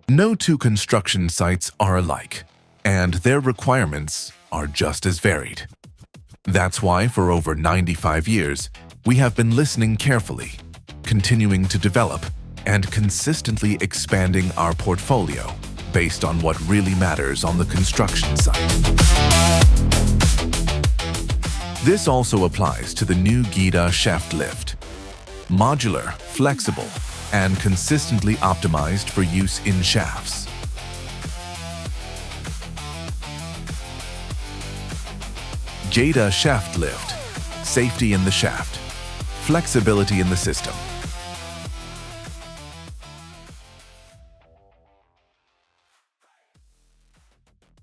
No two construction sites are alike, and their requirements are just as varied. That's why for over 95 years, we have been listening carefully, continuing to develop, and consistently expanding our portfolio based on what really matters on the construction site. This also applies to the new GEDA shaft lift. Modular, flexible, and consistently optimized for use in shafts. GEDA shaft lift. Safety in the shaft. Flexibility in the system.